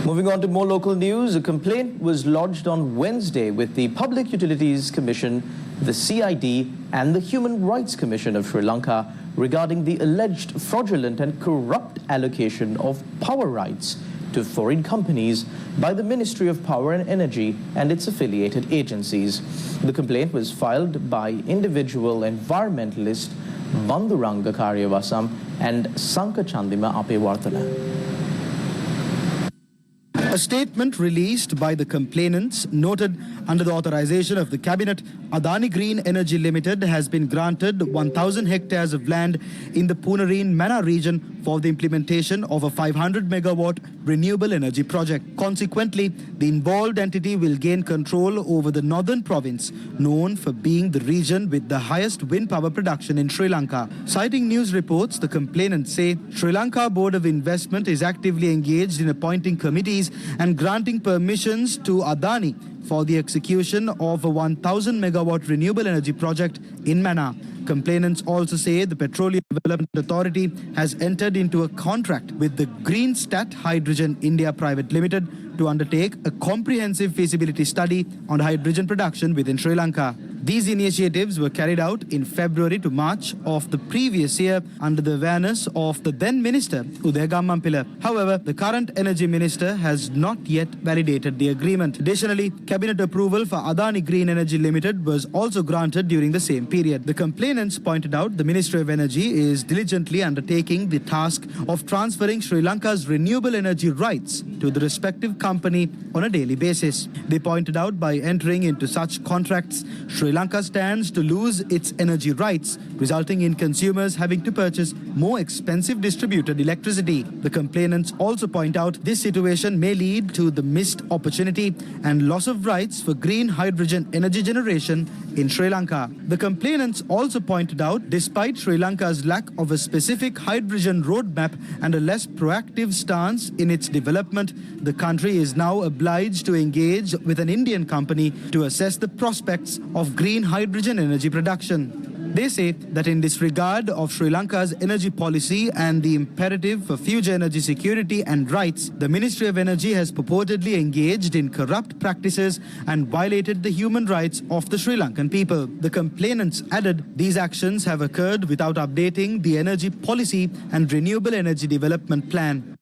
Moving on to more local news, a complaint was lodged on Wednesday with the Public Utilities Commission, the CID and the Human Rights Commission of Sri Lanka regarding the alleged fraudulent and corrupt allocation of power rights to foreign companies by the Ministry of Power and Energy and its affiliated agencies. The complaint was filed by individual environmentalist Banduranga Karyavasam and Sanka Chandima Apewartana. A statement released by the complainants noted under the authorization of the Cabinet, Adhani Green Energy Limited has been granted 1,000 hectares of land in the Punareen Mana region for the implementation of a 500 megawatt renewable energy project. Consequently, the involved entity will gain control over the northern province, known for being the region with the highest wind power production in Sri Lanka. Citing news reports, the complainants say Sri Lanka Board of Investment is actively engaged in appointing committees and granting permissions to Adani for the execution of a 1,000 megawatt renewable energy project in Mana. Complainants also say the Petroleum Development Authority has entered into a contract with the Green Stat Hydrogen India Private Limited to undertake a comprehensive feasibility study on hydrogen production within Sri Lanka. These initiatives were carried out in February to March of the previous year under the awareness of the then Minister, Udaya Gammanpila. However, the current Energy Minister has not yet validated the agreement. Additionally, Cabinet approval for Adani Green Energy Limited was also granted during the same period. The complainants pointed out the Ministry of Energy is diligently undertaking the task of transferring Sri Lanka's renewable energy rights to the respective company on a daily basis. They pointed out by entering into such contracts, Sri Lanka stands to lose its energy rights, resulting in consumers having to purchase more expensive distributed electricity. The complainants also point out this situation may lead to the missed opportunity and loss of rights for green hydrogen energy generation in Sri Lanka. The complainants also pointed out, despite Sri Lanka's lack of a specific hydrogen roadmap and a less proactive stance in its development, the country is now obliged to engage with an Indian company to assess the prospects of green hydrogen energy production. They say that in disregard of Sri Lanka's energy policy and the imperative for future energy security and rights, the Ministry of Energy has purportedly engaged in corrupt practices and violated the human rights of the Sri Lankan people. The complainants added these actions have occurred without updating the energy policy and renewable energy development plan.